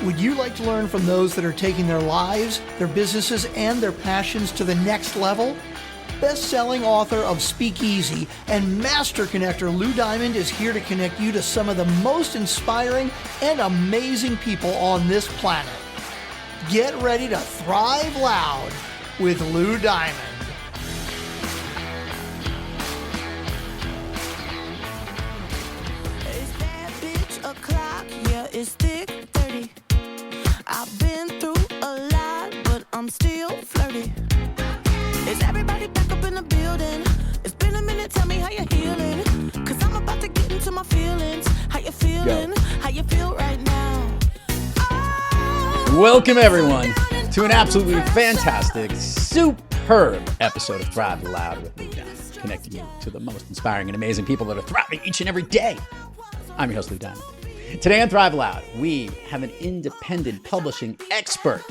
Would you like to learn from those that are taking their lives, their businesses, and their passions to the next level? Best-selling author of Speakeasy and master connector Lou Diamond is here to connect you to some of the most inspiring and amazing people on this planet. Get ready to thrive loud with Lou Diamond. It's that bitch o'clock, yeah, it's thick 30. I've been through a lot, but I'm still flirty. Is everybody back up in the building? It's been a minute, tell me how you're healing. Cause I'm about to get into my feelings. How you feeling? How you feel right now? Oh, welcome everyone to an absolutely fantastic, superb episode of Thrive Loud with Lou Diamond, connecting you to the most inspiring and amazing people that are thriving each and every day. I'm your host, Lou Diamond. Today on Thrive Loud, we have an independent publishing expert.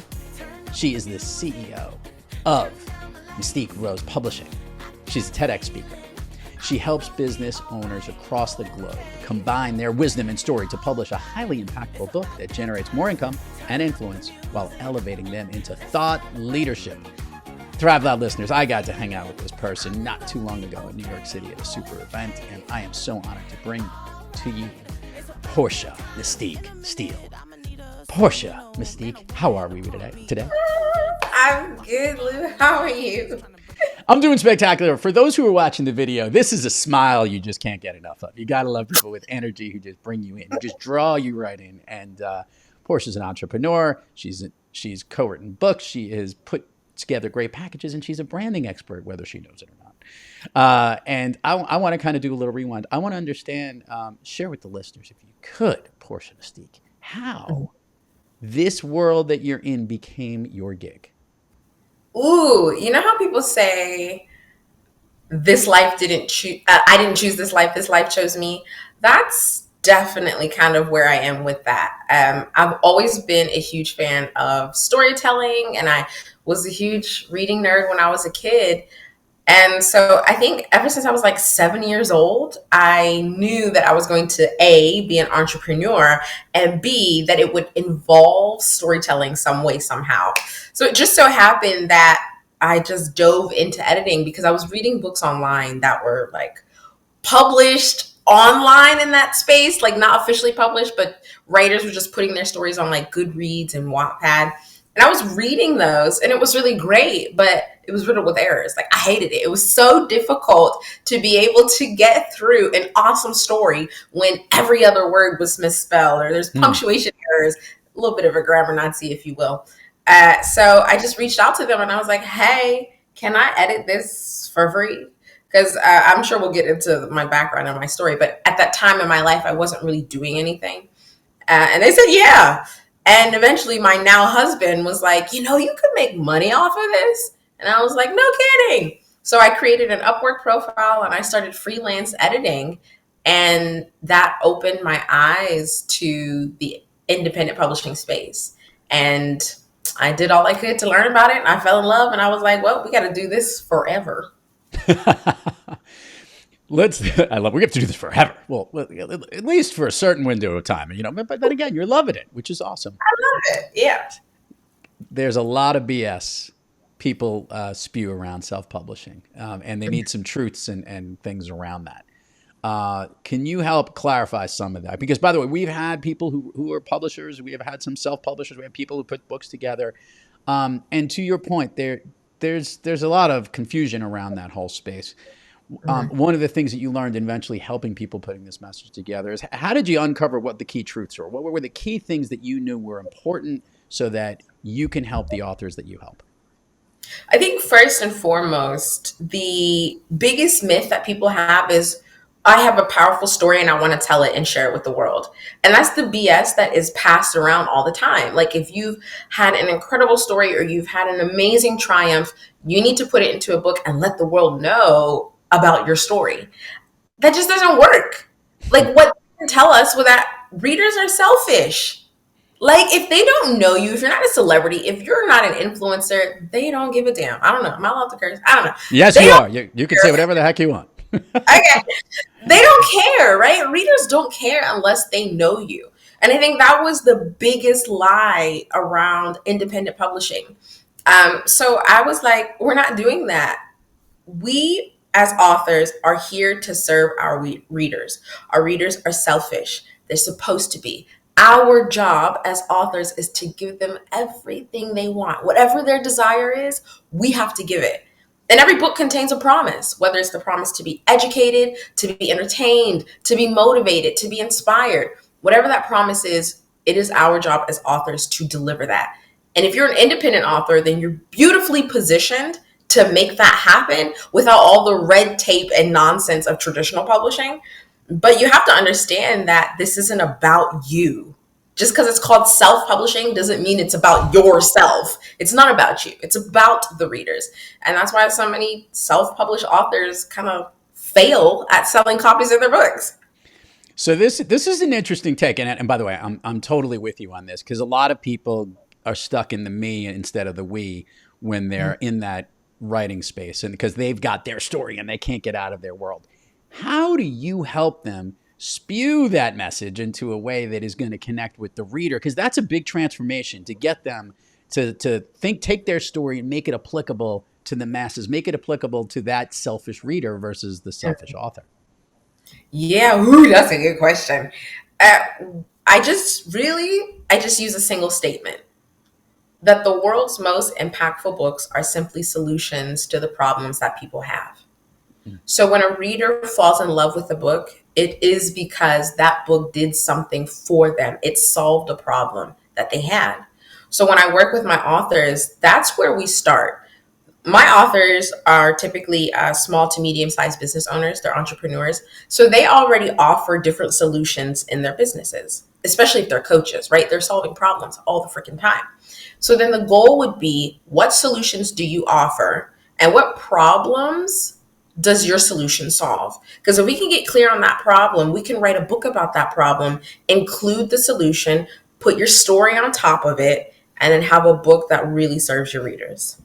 She is the CEO of MysticqueRose Publishing. She's a TEDx speaker. She helps business owners across the globe combine their wisdom and story to publish a highly impactful book that generates more income and influence while elevating them into thought leadership. Thrive Loud listeners, I got to hang out with this person not too long ago in New York City at a super event, and I am so honored to bring to you Porsche Mysticque Steele. Porsche Mysticque, how are we today? I'm good, Lou. How are you? I'm doing spectacular. For those who are watching the video, this is a smile you just can't get enough of. You got to love people with energy who just bring you in, who just draw you right in. And Porsche's an entrepreneur. She's co-written books. She has put together great packages, and she's a branding expert, whether she knows it or not. And I want to kind of do a little rewind. I want to understand, share with the listeners, if you could, Porsche Mysticque, how this world that you're in became your gig. Ooh, you know how people say, this life didn't choose, I didn't choose this life chose me? That's definitely kind of where I am with that. I've always been a huge fan of storytelling, and I was a huge reading nerd when I was a kid. And so I think ever since I was like 7 years old, I knew that I was going to A, be an entrepreneur, and B, that it would involve storytelling some way, somehow. So it just so happened that I just dove into editing because I was reading books online that were like published online in that space, like not officially published, but writers were just putting their stories on like Goodreads and Wattpad. And I was reading those, and it was really great, but it was riddled with errors. Like, I hated it. It was so difficult to be able to get through an awesome story when every other word was misspelled, or there's punctuation errors, a little bit of a grammar Nazi, if you will. So I just reached out to them, and I was like, hey, can I edit this for free? Because I'm sure we'll get into my background and my story. But at that time in my life, I wasn't really doing anything. And they said, yeah. And eventually my now husband was like, you could make money off of this. And I was like, no kidding. So I created an Upwork profile and I started freelance editing. And that opened my eyes to the independent publishing space. And I did all I could to learn about it. And I fell in love. And I was like, well, we got to do this forever. We have to do this forever. Well, at least for a certain window of time, but then again, you're loving it, which is awesome. I love it. Yeah. There's a lot of BS people spew around self-publishing, and they need some truths and things around that. Can you help clarify some of that? Because, by the way, we've had people who are publishers. We have had some self-publishers. We have people who put books together. And to your point, there's a lot of confusion around that whole space. One of the things that you learned in eventually helping people putting this message together is, how did you uncover what the key truths are? What were the key things that you knew were important so that you can help the authors that you help? I think first and foremost, the biggest myth that people have is, I have a powerful story and I want to tell it and share it with the world. And that's the BS that is passed around all the time. Like, if you've had an incredible story or you've had an amazing triumph, you need to put it into a book and let the world know about your story. That just doesn't work. Like, what they can tell us with that, readers are selfish. Like, if they don't know you, if you're not a celebrity, if you're not an influencer, they don't give a damn. I don't know. Am I allowed to curse? I don't know. Yes, you are. You can say whatever the heck you want. Okay. They don't care, right? Readers don't care unless they know you. And I think that was the biggest lie around independent publishing. So I was like, we're not doing that. We as authors are here to serve our readers. Our readers are selfish. They're supposed to be. Our job as authors is to give them everything they want. Whatever their desire is, we have to give it. And every book contains a promise, whether it's the promise to be educated, to be entertained, to be motivated, to be inspired. Whatever that promise is, it is our job as authors to deliver that. And if you're an independent author, then you're beautifully positioned to make that happen without all the red tape and nonsense of traditional publishing. But you have to understand that this isn't about you. Just because it's called self-publishing doesn't mean it's about yourself. It's not about you. It's about the readers. And that's why so many self-published authors kind of fail at selling copies of their books. So this is an interesting take. And by the way, I'm totally with you on this, because a lot of people are stuck in the me instead of the we when they're in that writing space, and because they've got their story and they can't get out of their world. How do you help them spew that message into a way that is going to connect with the reader? Because that's a big transformation, to get them to take their story and make it applicable to the masses, make it applicable to that selfish reader versus the selfish author. Yeah, that's a good question. I just use a single statement that the world's most impactful books are simply solutions to the problems that people have. So when a reader falls in love with a book, it is because that book did something for them. It solved a problem that they had. So when I work with my authors, that's where we start. My authors are typically small to medium-sized business owners. They're entrepreneurs. So they already offer different solutions in their businesses, especially if they're coaches, right? They're solving problems all the freaking time. So then the goal would be, what solutions do you offer and what problems does your solution solve? Because if we can get clear on that problem, we can write a book about that problem, include the solution, put your story on top of it, and then have a book that really serves your readers.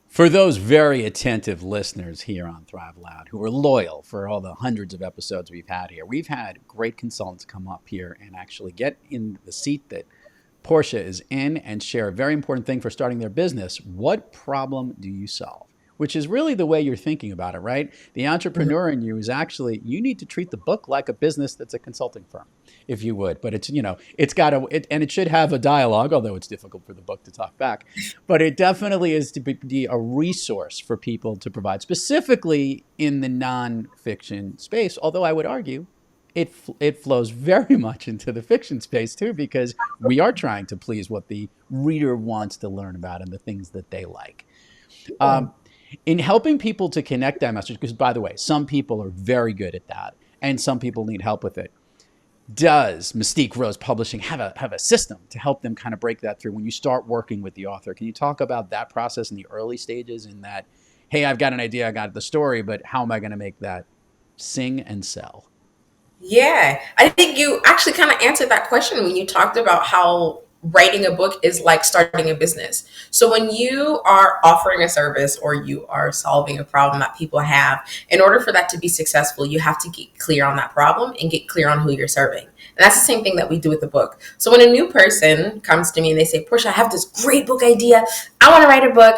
For those very attentive listeners here on Thrive Loud who are loyal for all the hundreds of episodes we've had here, we've had great consultants come up here and actually get in the seat that Porsche is in and share a very important thing for starting their business. What problem do you solve? Which is really the way you're thinking about it, right? The entrepreneur in you is actually, you need to treat the book like a business that's a consulting firm, if you would. But it's, it's got and it should have a dialogue, although it's difficult for the book to talk back. But it definitely is to be a resource for people to provide, specifically in the nonfiction space. Although I would argue it flows very much into the fiction space too, because we are trying to please what the reader wants to learn about and the things that they like. In helping people to connect that message, because by the way, some people are very good at that and some people need help with it. Does MysticqueRose Publishing have a system to help them kind of break that through when you start working with the author? Can you talk about that process in the early stages, in that, hey, I've got an idea, I got the story, but how am I going to make that sing and sell? Yeah, I think you actually kind of answered that question when you talked about how writing a book is like starting a business. So when you are offering a service or you are solving a problem that people have, in order for that to be successful, you have to get clear on that problem and get clear on who you're serving. And that's the same thing that we do with the book. So when a new person comes to me and they say, Porsche, I have this great book idea. I want to write a book.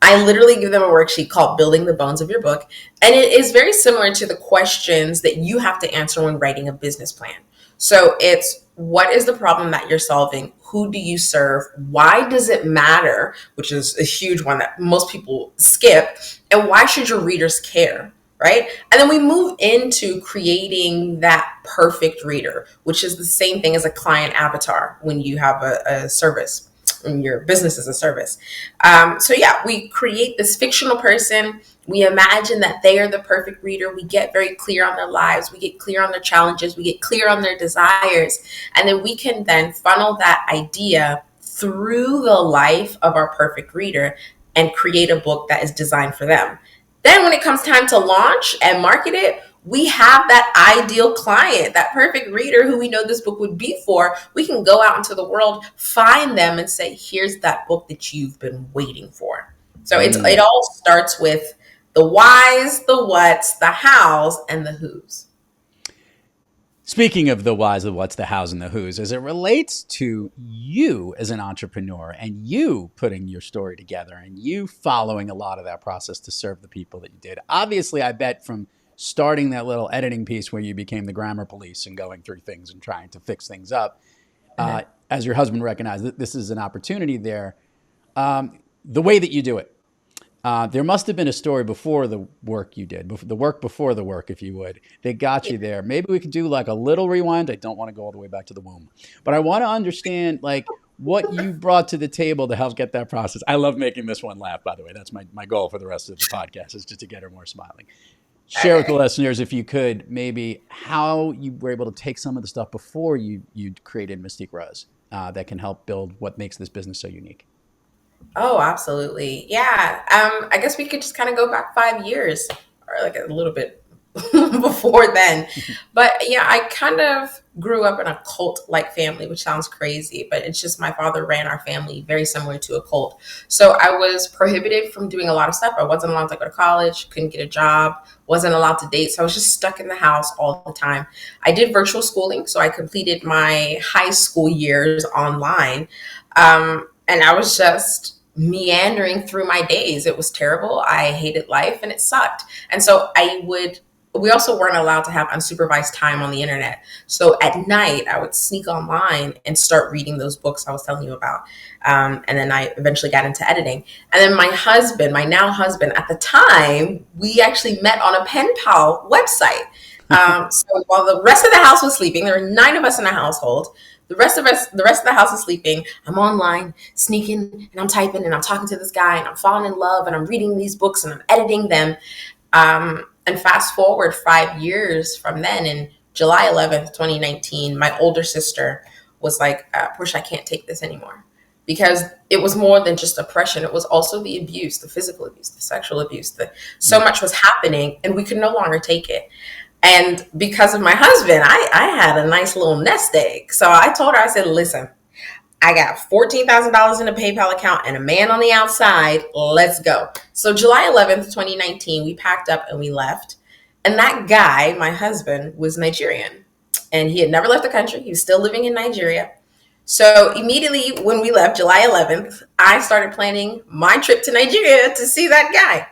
I literally give them a worksheet called Building the Bones of Your Book. And it is very similar to the questions that you have to answer when writing a business plan. So it's, what is the problem that you're solving? Who do you serve? Why does it matter? Which is a huge one that most people skip. And why should your readers care? Right? And then we move into creating that perfect reader, which is the same thing as a client avatar when you have a service. In your business as a service. So yeah, we create this fictional person. We imagine that they are the perfect reader. We get very clear on their lives. We get clear on their challenges. We get clear on their desires. And then we can then funnel that idea through the life of our perfect reader and create a book that is designed for them. Then when it comes time to launch and market it, we have that ideal client, that perfect reader who we know this book would be for. We can go out into the world, find them and say, here's that book that you've been waiting for. So it all starts with the whys, the whats, the hows, and the whos. Speaking of the whys, the what's, the hows, and the who's, as it relates to you as an entrepreneur and you putting your story together and you following a lot of that process to serve the people that you did. Obviously, I bet from starting that little editing piece where you became the grammar police and going through things and trying to fix things up, as your husband recognized that this is an opportunity there, the way that you do it. There must have been a story before the work you did, the work before the work, if you would, that got you there. Maybe we could do like a little rewind. I don't want to go all the way back to the womb, but I want to understand like what you brought to the table to help get that process. I love making this one laugh, by the way. That's my goal for the rest of the podcast, is just to get her more smiling. Share with the listeners, if you could, maybe how you were able to take some of the stuff before you created MysticqueRose that can help build what makes this business so unique. Oh, absolutely. Yeah. I guess we could just kind of go back 5 years or like a little bit before then. But yeah, I kind of grew up in a cult-like family, which sounds crazy, but it's just my father ran our family very similar to a cult. So I was prohibited from doing a lot of stuff. I wasn't allowed to go to college, couldn't get a job, wasn't allowed to date. So I was just stuck in the house all the time. I did virtual schooling, so I completed my high school years online. And I was just meandering through my days. It was terrible. I hated life and it sucked. And so we also weren't allowed to have unsupervised time on the internet. So at night, I would sneak online and start reading those books I was telling you about. And then I eventually got into editing. And then my husband, my now husband, at the time, we actually met on a pen pal website. So while the rest of the house was sleeping, there were 9 of us in the household. The rest of the house is sleeping. I'm online, sneaking, and I'm typing, and I'm talking to this guy, and I'm falling in love, and I'm reading these books, and I'm editing them. And fast forward 5 years from then, in July 11th, 2019, my older sister was like, Porsche, I can't take this anymore. Because it was more than just oppression. It was also the abuse, the physical abuse, the sexual abuse. So much was happening, and we could no longer take it. And because of my husband, I had a nice little nest egg. So I told her, I said, listen, I got $14,000 in a PayPal account and a man on the outside. Let's go. So July 11th, 2019, we packed up and we left. And that guy, my husband, was Nigerian. And he had never left the country. He was still living in Nigeria. So immediately when we left, July 11th, I started planning my trip to Nigeria to see that guy.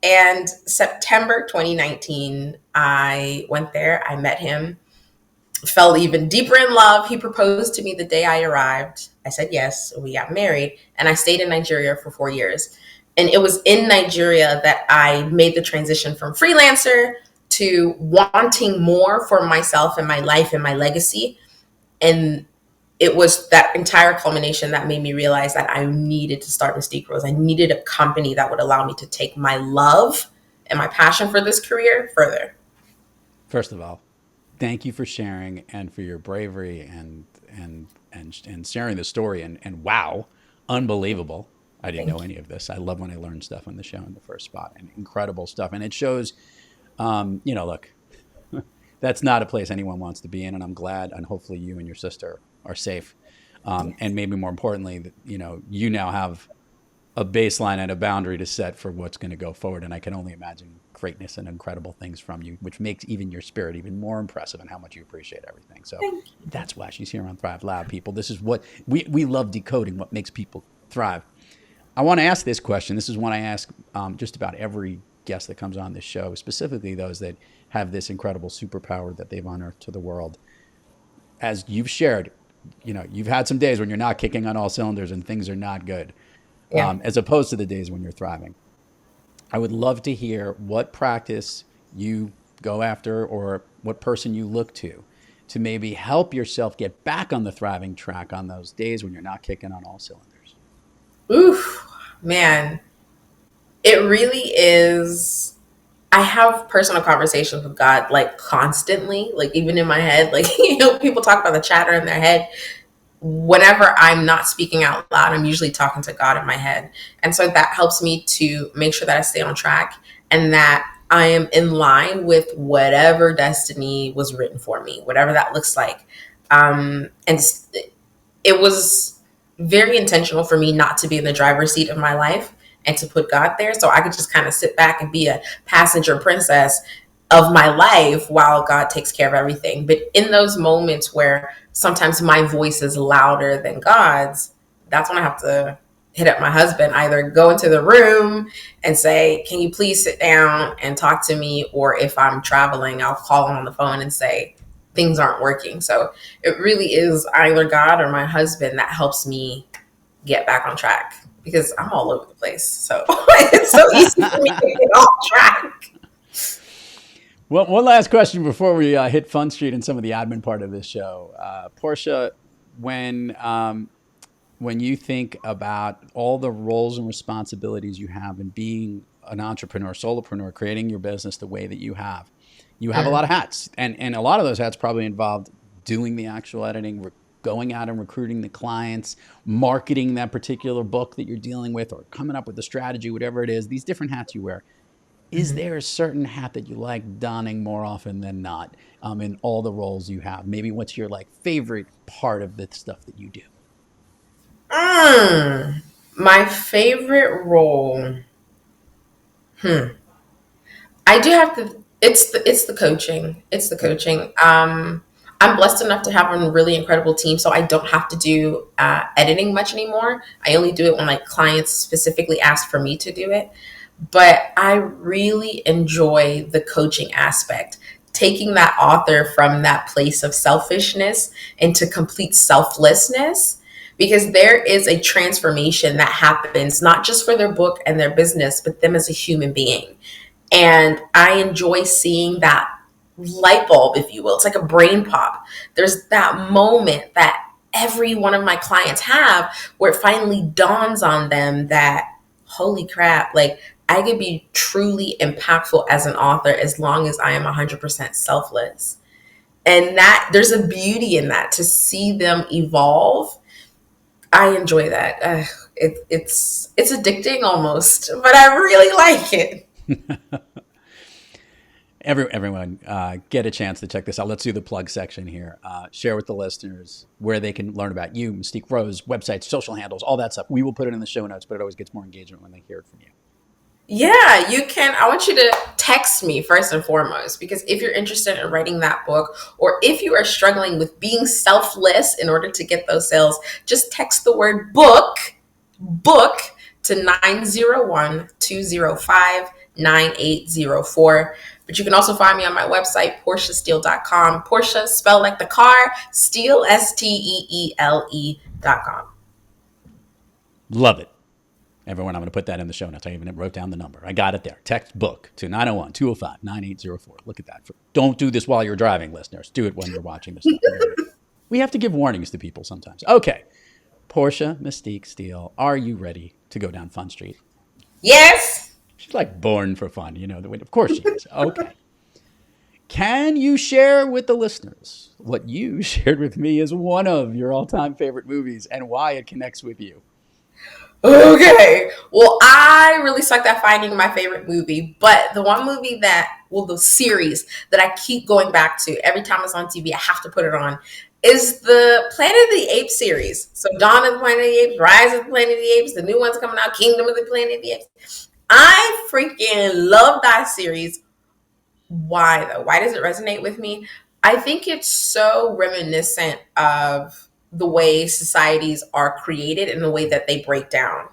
And September 2019, I went there. I met him, fell even deeper in love. He proposed to me the day I arrived. I said yes. We got married, and I stayed in Nigeria for 4 years. And it was in Nigeria that I made the transition from freelancer to wanting more for myself and my life and my legacy. And it was that entire culmination that made me realize that I needed to start MysticqueRose. I needed a company that would allow me to take my love and my passion for this career further. First of all, thank you for sharing and for your bravery and sharing the story. And wow, unbelievable. I didn't know any of this. I love when I learn stuff on the show in the first spot, and incredible stuff. And it shows, look, that's not a place anyone wants to be in. And I'm glad, and hopefully you and your sister are safe. And maybe more importantly, you now have a baseline and a boundary to set for what's going to go forward. And I can only imagine greatness and incredible things from you, which makes even your spirit even more impressive and how much you appreciate everything. So that's why she's here on Thrive Loud, people. This is what we love, decoding what makes people thrive. I want to ask this question. This is one I ask just about every guest that comes on this show, specifically those that have this incredible superpower that they've unearthed to the world. As you've shared, you've had some days when you're not kicking on all cylinders and things are not good, as opposed to the days when you're thriving. I would love to hear what practice you go after or what person you look to maybe help yourself get back on the thriving track on those days when you're not kicking on all cylinders. Oof, man. It really is. I have personal conversations with God, like constantly, like even in my head, like, people talk about the chatter in their head. Whenever I'm not speaking out loud, I'm usually talking to God in my head. And so that helps me to make sure that I stay on track and that I am in line with whatever destiny was written for me, whatever that looks like. And it was very intentional for me not to be in the driver's seat of my life and to put God there. So I could just kind of sit back and be a passenger princess of my life while God takes care of everything. But in those moments where sometimes my voice is louder than God's, that's when I have to hit up my husband, either go into the room and say, can you please sit down and talk to me? Or if I'm traveling, I'll call him on the phone and say, things aren't working. So it really is either God or my husband that helps me get back on track, because I'm all over the place. So it's so easy for me to get off track. Well, one last question before we hit Fun Street and some of the admin part of this show. Porsche, when you think about all the roles and responsibilities you have in being an entrepreneur, solopreneur, creating your business the way that you have a lot of hats. And a lot of those hats probably involved doing the actual editing, going out and recruiting the clients, marketing that particular book that you're dealing with, or coming up with the strategy, whatever it is, these different hats you wear. Is there a certain hat that you like donning more often than not in all the roles you have? Maybe what's your favorite part of the stuff that you do? My favorite role. I do have to. It's the coaching. It's the coaching. I'm blessed enough to have a really incredible team, so I don't have to do editing much anymore. I only do it when clients specifically ask for me to do it. But I really enjoy the coaching aspect, taking that author from that place of selfishness into complete selflessness, because there is a transformation that happens not just for their book and their business, but them as a human being. And I enjoy seeing that light bulb, if you will. It's like a brain pop. There's that moment that every one of my clients have where it finally dawns on them that, holy crap, I could be truly impactful as an author as long as I am 100% selfless. And that there's a beauty in that, to see them evolve. I enjoy that. It's addicting almost, but I really like it. Everyone, get a chance to check this out. Let's do the plug section here. Share with the listeners where they can learn about you, MysticqueRose, websites, social handles, all that stuff. We will put it in the show notes, but it always gets more engagement when they hear it from you. Yeah, you can. I want you to text me first and foremost, because if you're interested in writing that book, or if you are struggling with being selfless in order to get those sales, just text the word book to 901-205-9804. But you can also find me on my website, PorscheSteele.com. Porsche spelled like the car, Steele, STEELE.com. Love it. Everyone, I'm going to put that in the show notes. I even wrote down the number. I got it there. Text book to 901-205-9804. Look at that. Don't do this while you're driving, listeners. Do it when you're watching this. We have to give warnings to people sometimes. Okay. Porsche Mysticque Steele, are you ready to go down Fun Street? Yes. She's born for fun, Of course she is. Okay. Can you share with the listeners what you shared with me as one of your all-time favorite movies and why it connects with you? Okay. Well, I really sucked at finding my favorite movie, but the one movie the series that I keep going back to every time it's on TV, I have to put it on, is the Planet of the Apes series. So Dawn of the Planet of the Apes, Rise of the Planet of the Apes, the new one's coming out, Kingdom of the Planet of the Apes. I freaking love that series. Why though? Why does it resonate with me? I think it's so reminiscent of the way societies are created and the way that they break down.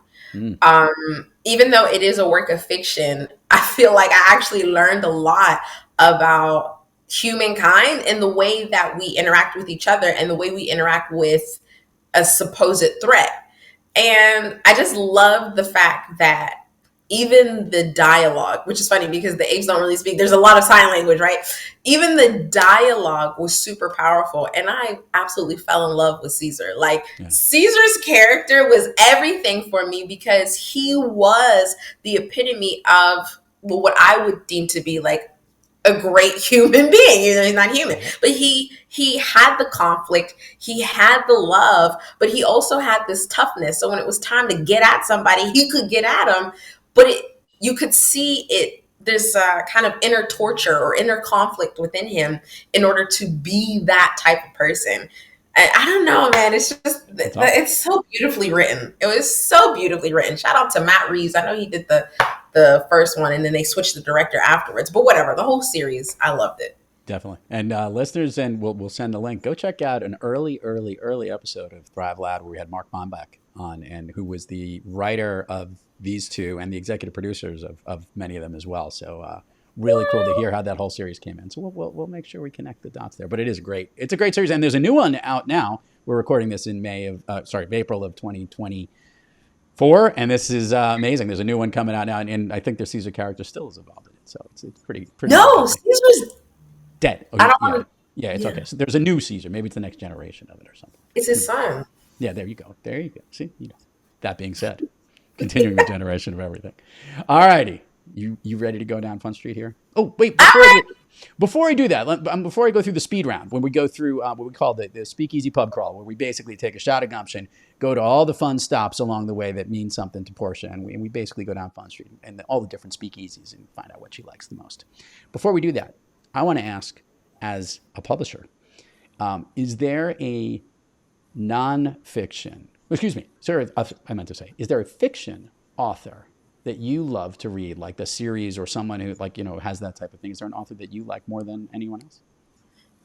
Even though it is a work of fiction, I feel like I actually learned a lot about humankind and the way that we interact with each other and the way we interact with a supposed threat. And I just love the fact that even the dialogue, which is funny because the apes don't really speak. There's a lot of sign language, right? Even the dialogue was super powerful. And I absolutely fell in love with Caesar. Caesar's character was everything for me because he was the epitome of what I would deem to be a great human being. He's not human, but he had the conflict, he had the love, but he also had this toughness. So when it was time to get at somebody, he could get at them. But you could see this kind of inner torture or inner conflict within him in order to be that type of person. I don't know, man. It's just, it's so beautifully written. It was so beautifully written. Shout out to Matt Reeves. I know he did the the first one, and then they switched the director afterwards. But whatever, the whole series, I loved it. Definitely. And listeners, and we'll send a link. Go check out an early episode of Thrive Loud where we had Mark Bombeck on, and who was the writer of these two and the executive producers of many of them as well. So really cool to hear how that whole series came in. So we'll make sure we connect the dots there. But it's a great series, and there's a new one out now. We're recording this in April of 2024, and this is amazing. There's a new one coming out now, and I think the Caesar character still is involved in it. So it's pretty. No, Caesar's dead. I don't want to. Yeah, it's okay. So there's a new Caesar. Maybe it's the next generation of it or something. It's his son. Yeah, there you go. See, that being said, continuing the generation of everything. All righty. You ready to go down Fun Street here? Oh, wait. Before I do that, before I go through the speed round, when we go through what we call the Speakeasy Pub Crawl, where we basically take a shot of gumption, go to all the fun stops along the way that mean something to Porsche, and we basically go down Fun Street and all the different speakeasies and find out what she likes the most. Before we do that, I want to ask, as a publisher, is there a nonfiction, is there a fiction author that you love to read, like the series, or someone who has that type of thing? Is there an author that you like more than anyone else?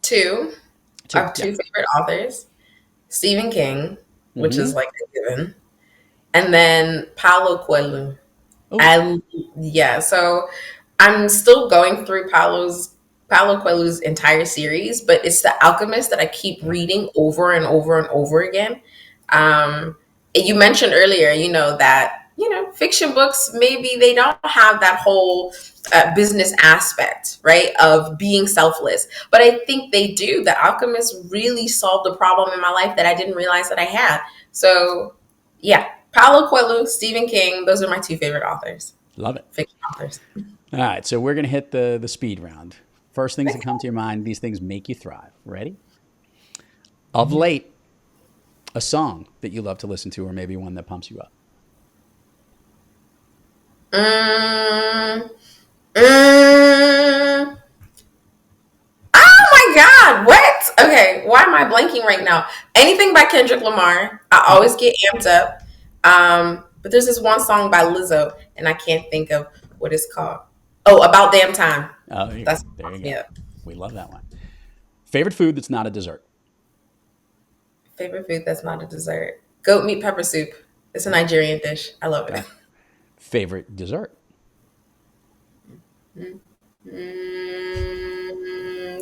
Two. I have two favorite authors, Stephen King, which is like a given, and then Paulo Coelho. So I'm still going through Paulo Coelho's entire series, but it's The Alchemist that I keep reading over and over and over again. You mentioned earlier, that, fiction books, maybe they don't have that whole business aspect, right, of being selfless. But I think they do. The Alchemist really solved a problem in my life that I didn't realize that I had. So, yeah, Paulo Coelho, Stephen King, those are my two favorite authors. Love it. Fiction authors. All right, so we're going to hit the speed round. First things that come to your mind, these things make you thrive. Ready? Of late, a song that you love to listen to, or maybe one that pumps you up. Oh my God, what? Okay, why am I blanking right now? Anything by Kendrick Lamar, I always get amped up. But there's this one song by Lizzo, and I can't think of what it's called. Oh, About Damn Time. Oh, there you go. We love that one. Favorite food that's not a dessert. Favorite food that's not a dessert. Goat meat pepper soup. It's a Nigerian dish. I love it. Favorite dessert.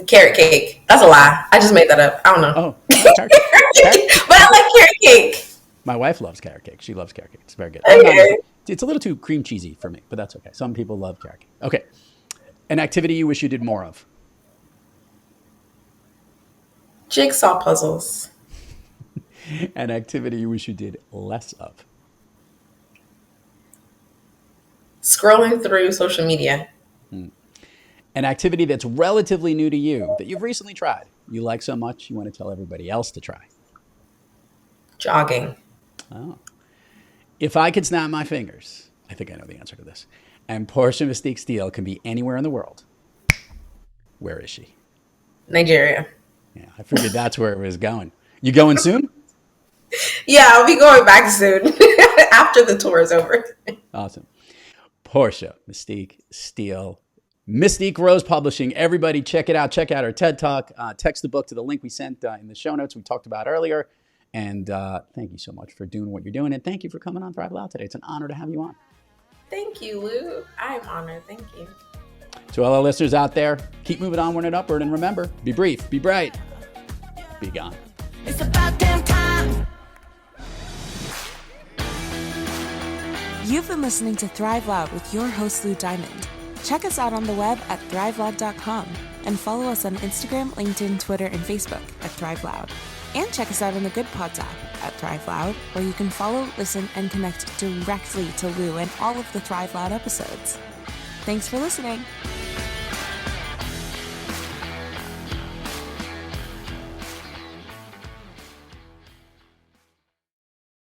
Carrot cake. That's a lie. I just made that up. I don't know. Oh, carrot cake. But I like carrot cake. My wife loves carrot cake. She loves carrot cake. It's very good. Okay. It's a little too cream cheesy for me, but that's okay. Some people love carrot cake. Okay. An activity you wish you did more of. Jigsaw puzzles. An activity you wish you did less of. Scrolling through social media. An activity that's relatively new to you that you've recently tried. You like so much, you want to tell everybody else to try. Jogging. Oh. If I could snap my fingers, I think I know the answer to this, and Porsche Mysticque Steele can be anywhere in the world, where is she? Nigeria. Yeah, I figured that's where it was going. You going soon? Yeah, I'll be going back soon after the tour is over. Awesome. Porsche Mysticque Steele, MysticqueRose Publishing. Everybody check it out. Check out our TED Talk. Text the book to the link we sent in the show notes we talked about earlier. And thank you so much for doing what you're doing. And thank you for coming on Thrive Loud today. It's an honor to have you on. Thank you, Lou. I am honored. Thank you. To all our listeners out there, keep moving onward and upward. And remember, be brief, be bright, be gone. It's about damn time. You've been listening to Thrive Loud with your host, Lou Diamond. Check us out on the web at thriveloud.com and follow us on Instagram, LinkedIn, Twitter, and Facebook at Thrive Loud. And check us out on the Good Pods app at Thrive Loud, where you can follow, listen, and connect directly to Lou and all of the Thrive Loud episodes. Thanks for listening.